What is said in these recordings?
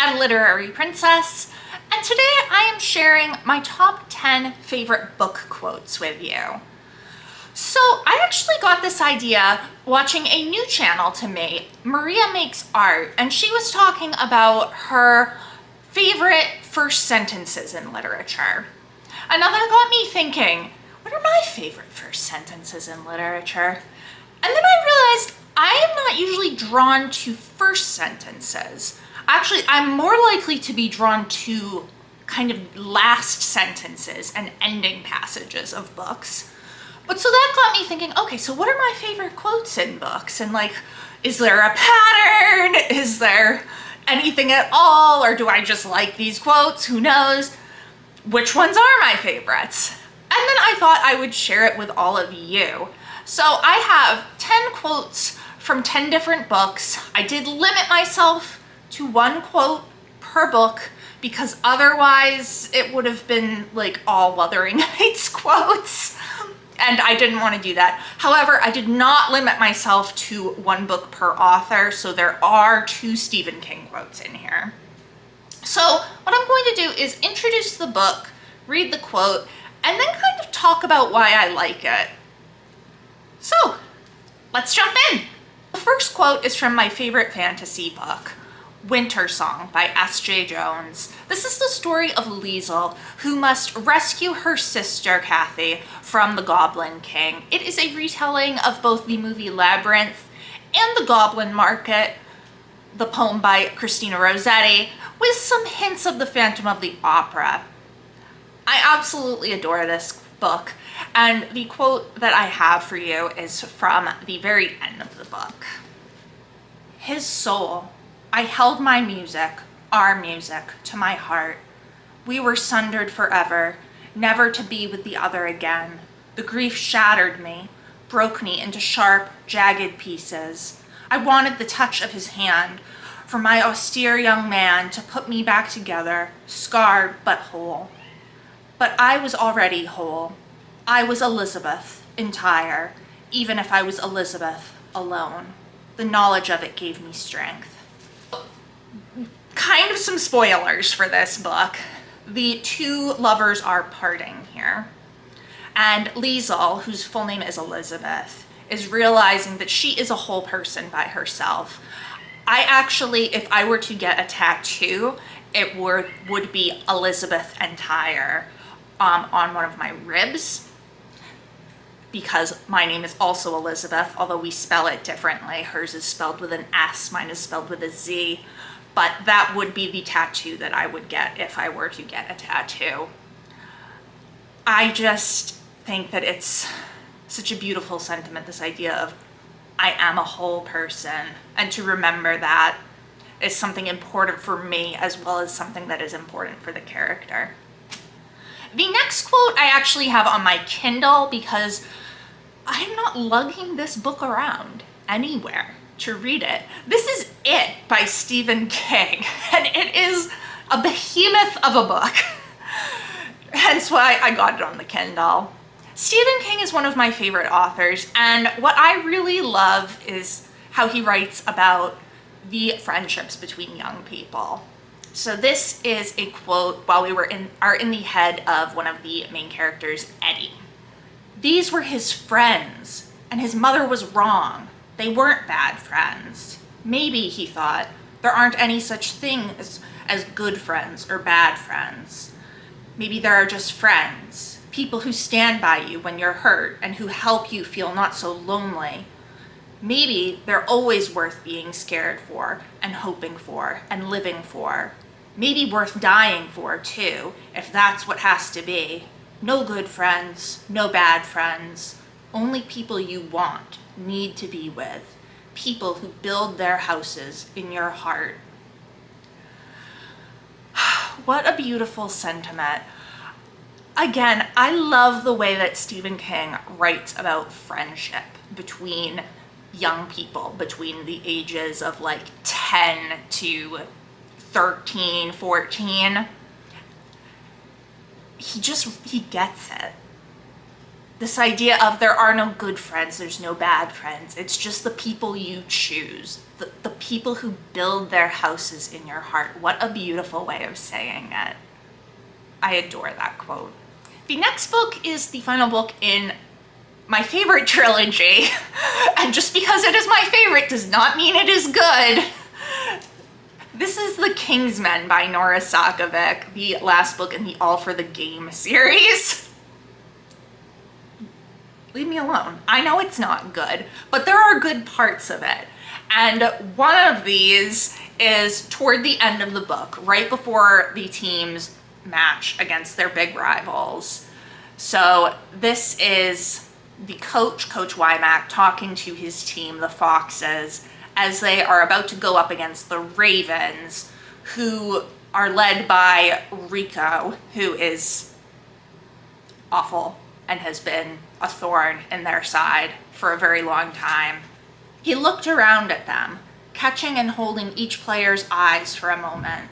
Mad Literary Princess, and today I am sharing my top 10 favorite book quotes with you. So I actually got this idea watching a new channel to me, Maria Makes Art, and she was talking about her favorite first sentences in literature. And now that got me thinking, what are my favorite first sentences in literature? And then I realized I am not usually drawn to first sentences. Actually, I'm more likely to be drawn to kind of last sentences and ending passages of books. But so that got me thinking, okay, so what are my favorite quotes in books? And like, is there a pattern? Is there anything at all? Or do I just like these quotes? Who knows? Which ones are my favorites? And then I thought I would share it with all of you. So I have 10 quotes from 10 different books. I did limit myself to one quote per book because otherwise it would have been like all Wuthering Heights quotes. And I didn't want to do that. However, I did not limit myself to one book per author, so there are 2 Stephen King quotes in here. So what I'm going to do is introduce the book, read the quote, and then kind of talk about why I like it. So let's jump in. The first quote is from my favorite fantasy book, Wintersong by S.J. Jones. This is the story of Liesl, who must rescue her sister Kathy from the Goblin King. It is a retelling of both the movie Labyrinth and The Goblin Market, the poem by Christina Rossetti, with some hints of the Phantom of the Opera. I absolutely adore this book, and the quote that I have for you is from the very end of the book. His soul, I held my music, our music, to my heart. We were sundered forever, never to be with the other again. The grief shattered me, broke me into sharp, jagged pieces. I wanted the touch of his hand, for my austere young man to put me back together, scarred but whole. But I was already whole. I was Elizabeth, entire, even if I was Elizabeth alone. The knowledge of it gave me strength. Kind of some spoilers for this book. The 2 lovers are parting here. And Liesl, whose full name is Elizabeth, is realizing that she is a whole person by herself. I actually, if I were to get a tattoo, it would be Elizabeth entire on one of my ribs, because my name is also Elizabeth, although we spell it differently. Hers is spelled with an S, mine is spelled with a Z. But that would be the tattoo that I would get if I were to get a tattoo. I just think that it's such a beautiful sentiment, this idea of I am a whole person, and to remember that is something important for me as well as something that is important for the character. The next quote I actually have on my Kindle because I'm not lugging this book around anywhere to read it. This is It by Stephen King, and it is a behemoth of a book. Hence why I got it on the Kindle. Stephen King is one of my favorite authors, and what I really love is how he writes about the friendships between young people. So this is a quote while we are in the head of one of the main characters, Eddie. These were his friends, and his mother was wrong. They weren't bad friends. Maybe, he thought, there aren't any such things as good friends or bad friends. Maybe there are just friends, people who stand by you when you're hurt and who help you feel not so lonely. Maybe they're always worth being scared for and hoping for and living for. Maybe worth dying for too, if that's what has to be. No good friends, no bad friends, only people you want, need to be with, people who build their houses in your heart. What a beautiful sentiment. Again, I love the way that Stephen King writes about friendship between young people, between the ages of like 10 to 13, 14. He gets it. This idea of there are no good friends, there's no bad friends. It's just the people you choose, the people who build their houses in your heart. What a beautiful way of saying it. I adore that quote. The next book is the final book in my favorite trilogy. And just because it is my favorite does not mean it is good. This is The Kingsmen by Nora Sakavic, the last book in the All for the Game series. Leave me alone. I know it's not good, but there are good parts of it. And one of these is toward the end of the book, right before the teams match against their big rivals. So this is the Coach Wymack, talking to his team, the Foxes, as they are about to go up against the Ravens, who are led by Rico, who is awful and has been a thorn in their side for a very long time. He looked around at them, catching and holding each player's eyes for a moment.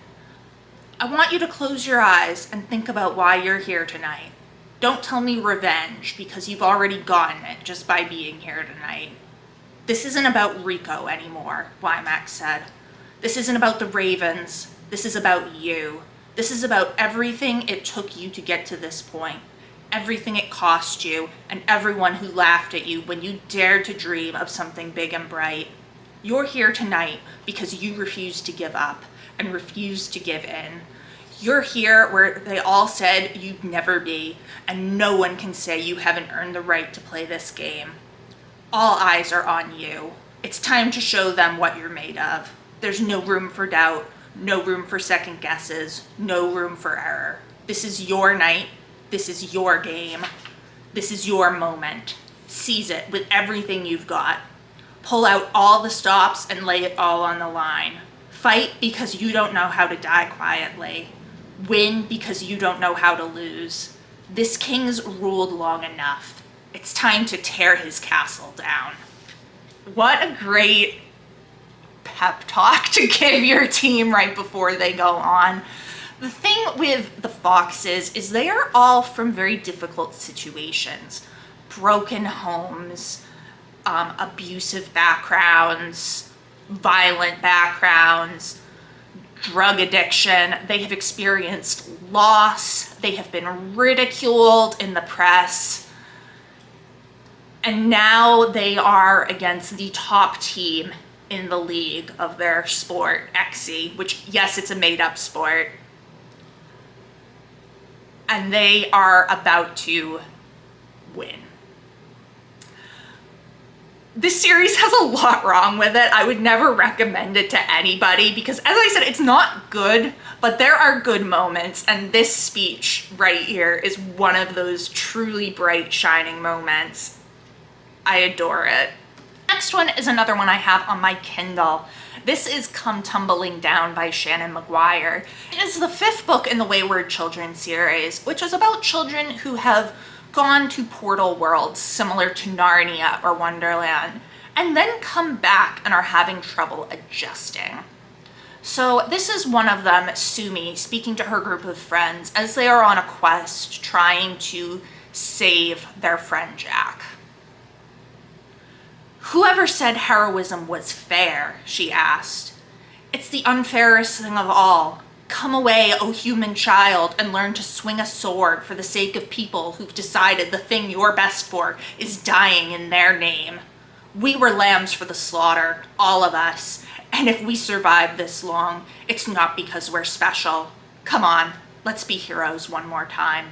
I want you to close your eyes and think about why you're here tonight. Don't tell me revenge, because you've already gotten it just by being here tonight. This isn't about Rico anymore, Wymack said. This isn't about the Ravens. This is about you. This is about everything it took you to get to this point. Everything it cost you, and everyone who laughed at you when you dared to dream of something big and bright. You're here tonight because you refused to give up and refused to give in. You're here where they all said you'd never be, and no one can say you haven't earned the right to play this game. All eyes are on you. It's time to show them what you're made of. There's no room for doubt, no room for second guesses, no room for error. This is your night. This is your game. This is your moment. Seize it with everything you've got. Pull out all the stops and lay it all on the line. Fight because you don't know how to die quietly. Win because you don't know how to lose. This king's ruled long enough. It's time to tear his castle down. What a great pep talk to give your team right before they go on. The thing with the Foxes is they are all from very difficult situations. Broken homes, abusive backgrounds, violent backgrounds, drug addiction. They have experienced loss. They have been ridiculed in the press. And now they are against the top team in the league of their sport, XE, which, yes, it's a made-up sport. And they are about to win. This series has a lot wrong with it. I would never recommend it to anybody because, as I said, it's not good, but there are good moments, and this speech right here is one of those truly bright, shining moments. I adore it. Next one is another one I have on my Kindle. This is Come Tumbling Down by Shannon McGuire. It is the 5th book in the Wayward Children series, which is about children who have gone to portal worlds similar to Narnia or Wonderland, and then come back and are having trouble adjusting. So this is one of them, Sumi, speaking to her group of friends as they are on a quest trying to save their friend Jack. Whoever said heroism was fair, she asked. It's the unfairest thing of all. Come away, O human child, and learn to swing a sword for the sake of people who've decided the thing you're best for is dying in their name. We were lambs for the slaughter, all of us, and if we survived this long, it's not because we're special. Come on, let's be heroes one more time.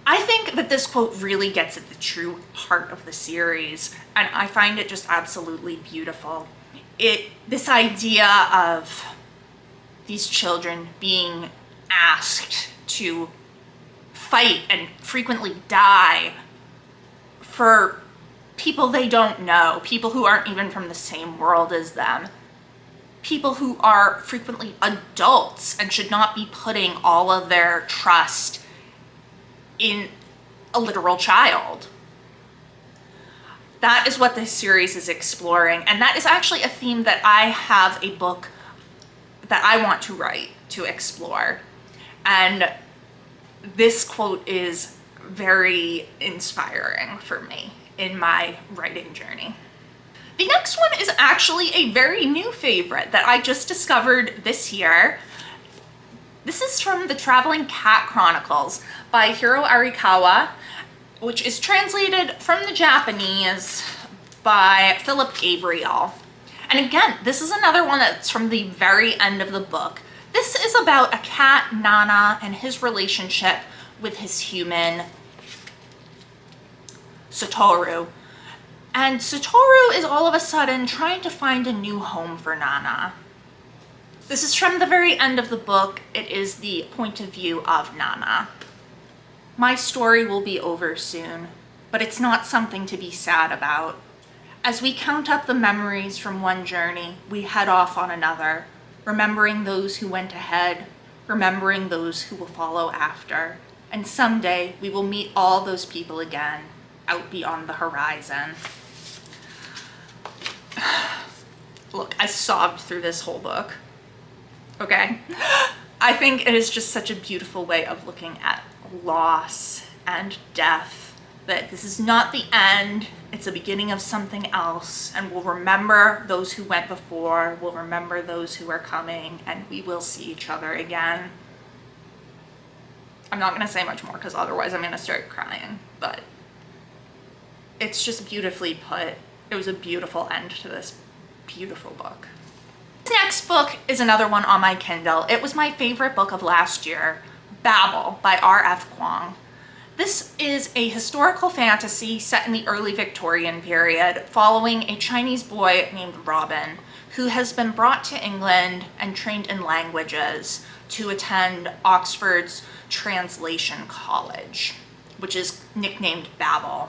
I think that this quote really gets at the true heart of the series, and I find it just absolutely beautiful. This idea of these children being asked to fight and frequently die for people they don't know, people who aren't even from the same world as them, people who are frequently adults and should not be putting all of their trust in a literal child. That is what this series is exploring, and that is actually a theme that I have a book that I want to write to explore. And this quote is very inspiring for me in my writing journey. The next one is actually a very new favorite that I just discovered this year. This is from the Traveling Cat Chronicles by Hiro Arikawa, which is translated from the Japanese by Philip Gabriel. And again, this is another one that's from the very end of the book. This is about a cat, Nana, and his relationship with his human, Satoru. And Satoru is all of a sudden trying to find a new home for Nana. This is from the very end of the book. It is the point of view of Nana. My story will be over soon, but it's not something to be sad about. As we count up the memories from one journey, we head off on another, remembering those who went ahead, remembering those who will follow after, and someday we will meet all those people again, out beyond the horizon. Look, I sobbed through this whole book, okay? I think it is just such a beautiful way of looking at loss and death, that this is not the end, it's a beginning of something else, and we'll remember those who went before, we'll remember those who are coming, and we will see each other again. I'm not going to say much more because otherwise I'm going to start crying, but it's just beautifully put. It was a beautiful end to this beautiful book. This next book is another one on my Kindle. It was my favorite book of last year, Babel by R.F. Kuang. This is a historical fantasy set in the early Victorian period following a Chinese boy named Robin who has been brought to England and trained in languages to attend Oxford's Translation College, which is nicknamed Babel.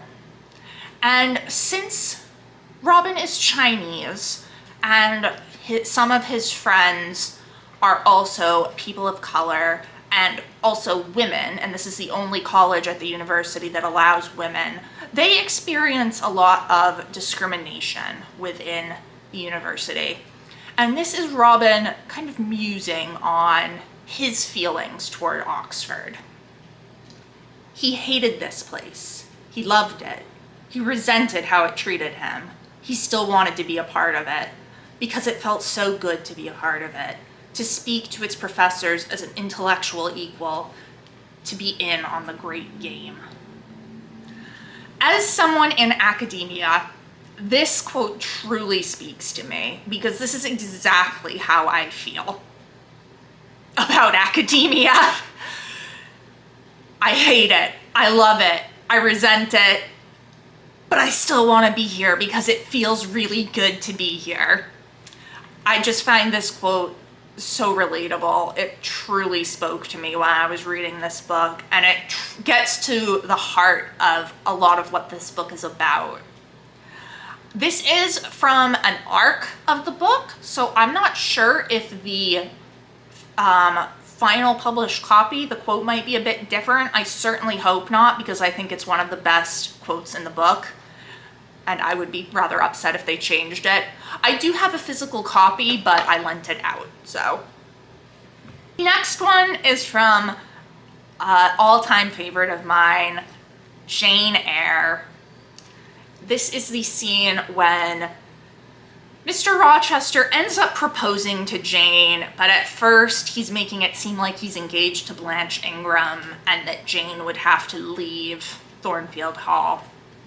And since Robin is Chinese and some of his friends are also people of color and also women, and this is the only college at the university that allows women, they experience a lot of discrimination within the university. And this is Robin kind of musing on his feelings toward Oxford. He hated this place. He loved it. He resented how it treated him. He still wanted to be a part of it because it felt so good to be a part of it, to speak to its professors as an intellectual equal, to be in on the great game. As someone in academia, this quote truly speaks to me because this is exactly how I feel about academia. I hate it. I love it. I resent it. But I still want to be here because it feels really good to be here. I just find this quote so relatable. It truly spoke to me when I was reading this book, and it gets to the heart of a lot of what this book is about. This is from an arc of the book, so I'm not sure if the final published copy, the quote might be a bit different. I certainly hope not, because I think it's one of the best quotes in the book, and I would be rather upset if they changed it. I do have a physical copy, but I lent it out, so. The next one is from all-time favorite of mine, Jane Eyre. This is the scene when Mr. Rochester ends up proposing to Jane, but at first he's making it seem like he's engaged to Blanche Ingram and that Jane would have to leave Thornfield Hall.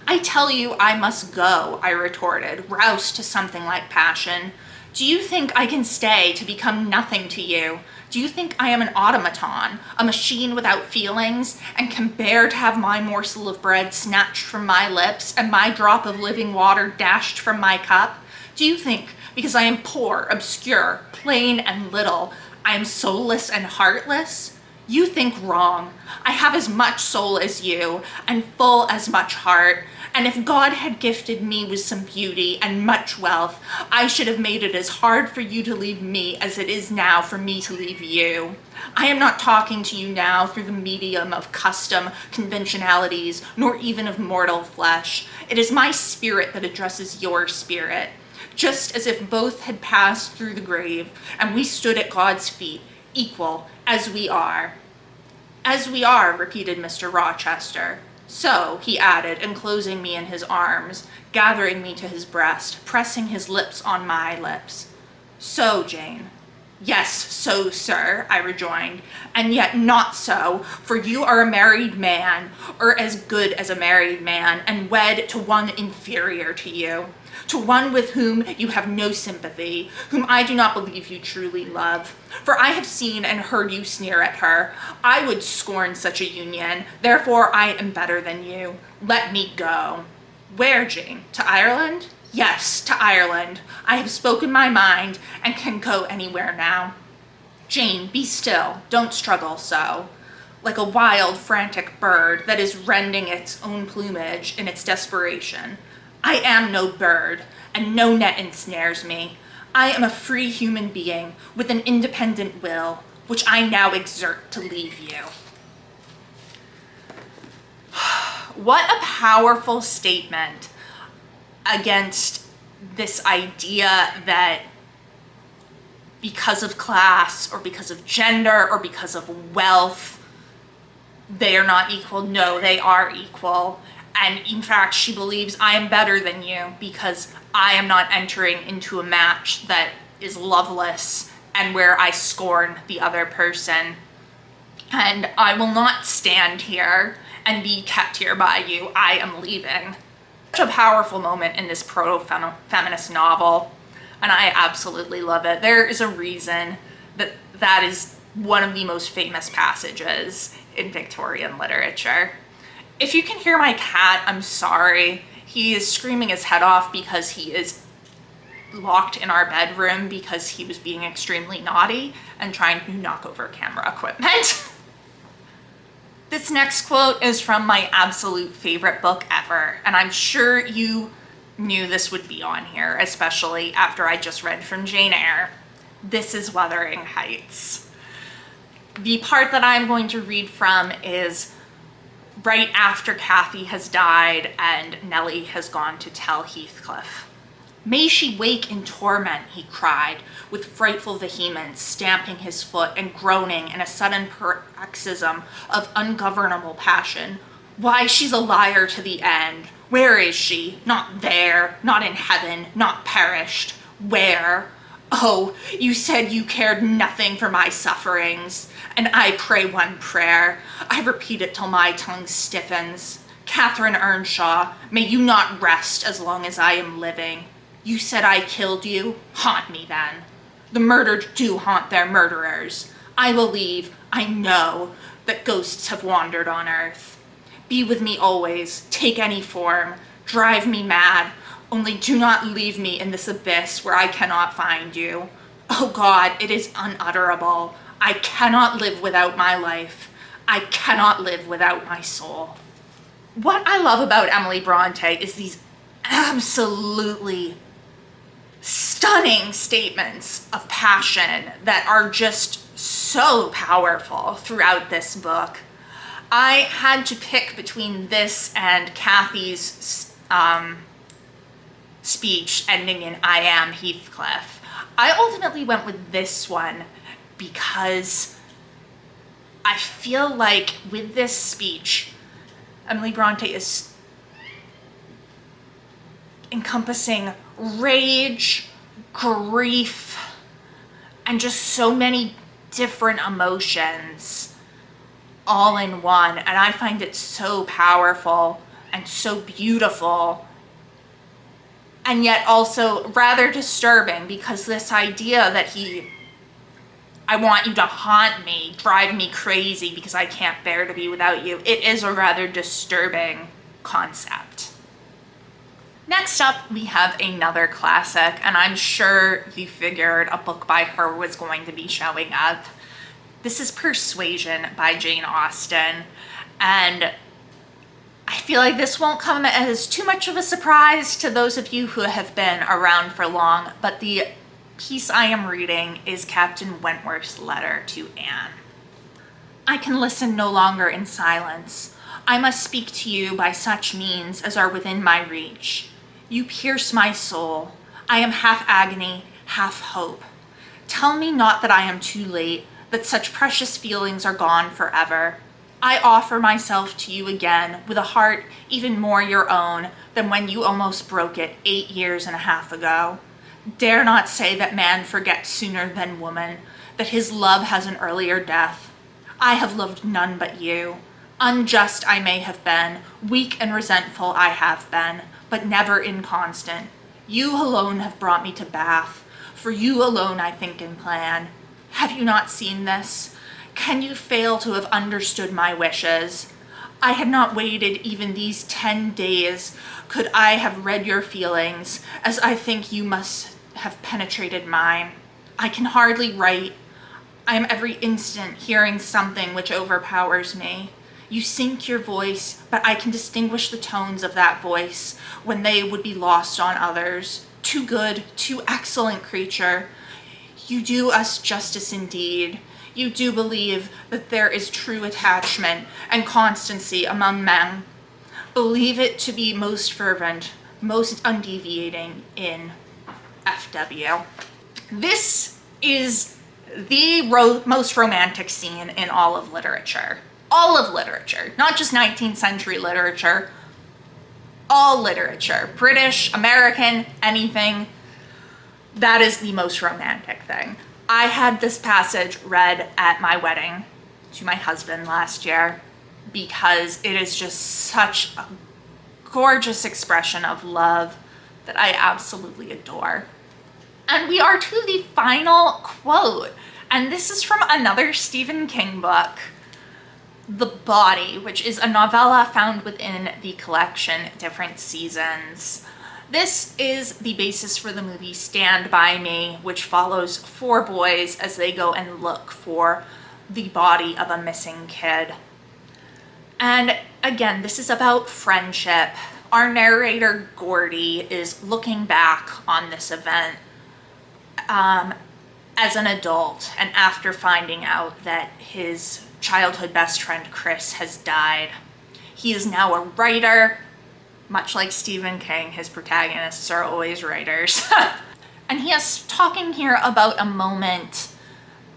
"I tell you I must go," I retorted, roused to something like passion. "Do you think I can stay to become nothing to you? Do you think I am an automaton, a machine without feelings, and can bear to have my morsel of bread snatched from my lips and my drop of living water dashed from my cup? Do you think, because I am poor, obscure, plain, and little, I am soulless and heartless? You think wrong. I have as much soul as you, and full as much heart, and if God had gifted me with some beauty and much wealth, I should have made it as hard for you to leave me as it is now for me to leave you. I am not talking to you now through the medium of custom, conventionalities, nor even of mortal flesh. It is my spirit that addresses your spirit, just as if both had passed through the grave, and we stood at God's feet, equal as we are." As we are, repeated Mr. Rochester. So, he added, enclosing me in his arms, gathering me to his breast, pressing his lips on my lips. So, Jane. Yes, so, sir, I rejoined, and yet not so, for you are a married man, or as good as a married man, and wed to one inferior to you, to one with whom you have no sympathy, whom I do not believe you truly love. For I have seen and heard you sneer at her. I would scorn such a union, therefore I am better than you. Let me go. Where, Jane? To Ireland? Yes, to Ireland. I have spoken my mind and can go anywhere now. Jane, be still. Don't struggle so. Like a wild, frantic bird that is rending its own plumage in its desperation. I am no bird, and no net ensnares me. I am a free human being with an independent will, which I now exert to leave you. What a powerful statement against this idea that because of class or because of gender or because of wealth, they are not equal. No, they are equal. And in fact, she believes I am better than you because I am not entering into a match that is loveless and where I scorn the other person. And I will not stand here and be kept here by you. I am leaving. Such a powerful moment in this proto-feminist novel, and I absolutely love it. There is a reason that that is one of the most famous passages in Victorian literature. If you can hear my cat, I'm sorry. He is screaming his head off because he is locked in our bedroom because he was being extremely naughty and trying to knock over camera equipment. This next quote is from my absolute favorite book ever, and I'm sure you knew this would be on here, especially after I just read from Jane Eyre. This is Wuthering Heights. The part that I'm going to read from is right after Cathy has died and Nellie has gone to tell Heathcliff. May she wake in torment, he cried, with frightful vehemence, stamping his foot and groaning in a sudden paroxysm of ungovernable passion. Why, she's a liar to the end. Where is she? Not there, not in heaven, not perished. Where? Oh, you said you cared nothing for my sufferings, and I pray one prayer. I repeat it till my tongue stiffens. Catherine Earnshaw, may you not rest as long as I am living. You said I killed you? Haunt me then. The murdered do haunt their murderers. I believe, I know, that ghosts have wandered on earth. Be with me always, take any form, drive me mad, only do not leave me in this abyss where I cannot find you. Oh God, it is unutterable. I cannot live without my life. I cannot live without my soul. What I love about Emily Bronte is these absolutely stunning statements of passion that are just so powerful throughout this book. I had to pick between this and Cathy's speech ending in I am Heathcliff. I ultimately went with this one because I feel like with this speech, Emily Bronte is encompassing rage, grief, and just so many different emotions all in one. And I find it so powerful and so beautiful, and yet also rather disturbing, because this idea that I want you to haunt me, drive me crazy because I can't bear to be without you, it is a rather disturbing concept. Next up, we have another classic, and I'm sure you figured a book by her was going to be showing up. This is Persuasion by Jane Austen, and I feel like this won't come as too much of a surprise to those of you who have been around for long, but the piece I am reading is Captain Wentworth's letter to Anne. I can listen no longer in silence. I must speak to you by such means as are within my reach. You pierce my soul. I am half agony, half hope. Tell me not that I am too late, that such precious feelings are gone forever. I offer myself to you again with a heart even more your own than when you almost broke it 8.5 years ago. Dare not say that man forgets sooner than woman, that his love has an earlier death. I have loved none but you. Unjust I may have been, weak and resentful I have been, but never inconstant. You alone have brought me to Bath. For you alone I think and plan. Have you not seen this? Can you fail to have understood my wishes? I had not waited even these 10 days could I have read your feelings, as I think you must have penetrated mine. I can hardly write. I am every instant hearing something which overpowers me. You sink your voice, but I can distinguish the tones of that voice when they would be lost on others. Too good, too excellent creature. You do us justice indeed. You do believe that there is true attachment and constancy among men. Believe it to be most fervent, most undeviating in FW. This is the most romantic scene in all of literature. All of literature, not just 19th century literature, all literature, British, American, anything. That is the most romantic thing. I had this passage read at my wedding to my husband last year because it is just such a gorgeous expression of love that I absolutely adore. And we are to the final quote, and this is from another Stephen King book, The Body, which is a novella found within the collection Different Seasons. This is the basis for the movie Stand By Me, which follows 4 boys as they go and look for the body of a missing kid. And again, this is about friendship. Our narrator, Gordy, is looking back on this event as an adult, and after finding out that his childhood best friend Chris has died. He is now a writer. Much like Stephen King, his protagonists are always writers. And he is talking here about a moment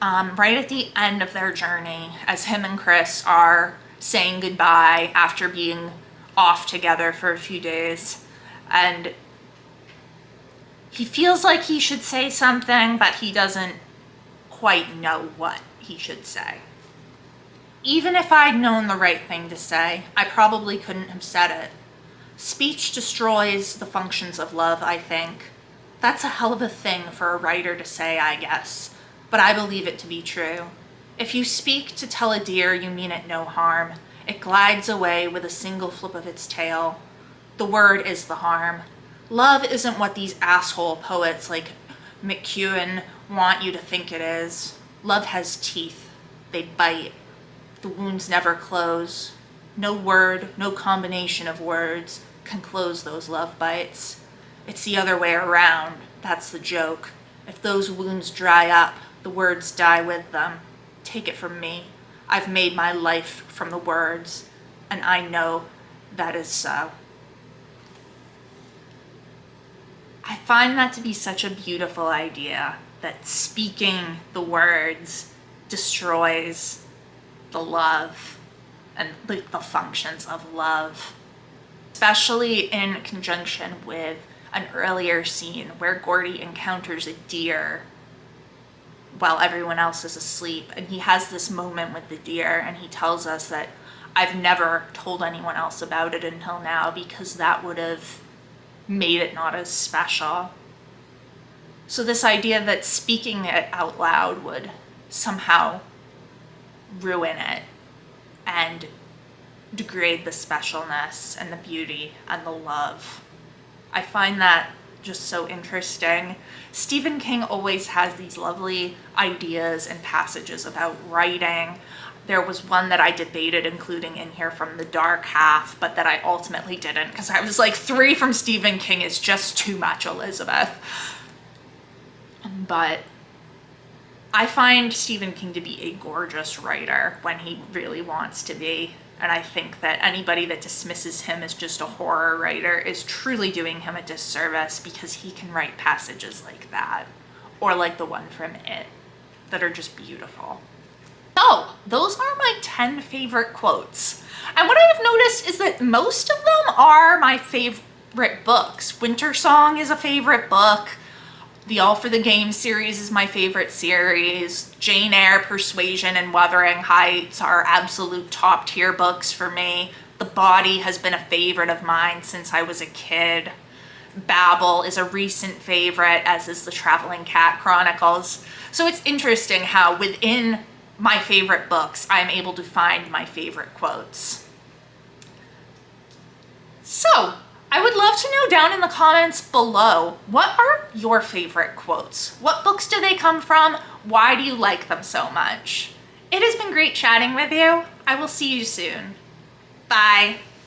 right at the end of their journey as him and Chris are saying goodbye after being off together for a few days. And he feels like he should say something, but he doesn't quite know what he should say. Even if I'd known the right thing to say, I probably couldn't have said it. Speech destroys the functions of love, I think. That's a hell of a thing for a writer to say, I guess, but I believe it to be true. If you speak to tell a deer, you mean it no harm. It glides away with a single flip of its tail. The word is the harm. Love isn't what these asshole poets like McEwen want you to think it is. Love has teeth. They bite. The wounds never close. No word, no combination of words can close those love bites. It's the other way around. That's the joke. If those wounds dry up, the words die with them. Take it from me. I've made my life from the words, and I know that is so. I find that to be such a beautiful idea, that speaking the words destroys the love and the functions of love, especially in conjunction with an earlier scene where Gordy encounters a deer while everyone else is asleep, and he has this moment with the deer, and he tells us that I've never told anyone else about it until now because that would have made it not as special. So this idea that speaking it out loud would somehow ruin it and degrade the specialness and the beauty and the love. I find that just so interesting. Stephen King always has these lovely ideas and passages about writing. There was one that I debated including in here from the dark half, but that I ultimately didn't because I was like, 3 from Stephen King is just too much, Elizabeth. But I find Stephen King to be a gorgeous writer when he really wants to be. And I think that anybody that dismisses him as just a horror writer is truly doing him a disservice, because he can write passages like that, or like the one from It, that are just beautiful. So those are my 10 favorite quotes. And what I have noticed is that most of them are my favorite books. Wintersong is a favorite book. The All for the Game series is my favorite series. Jane Eyre, Persuasion, and Wuthering Heights are absolute top tier books for me. The Body has been a favorite of mine since I was a kid. Babel is a recent favorite, as is the Traveling Cat Chronicles. So it's interesting how within my favorite books, I'm able to find my favorite quotes. So, I would love to know down in the comments below, what are your favorite quotes? What books do they come from? Why do you like them so much? It has been great chatting with you. I will see you soon. Bye.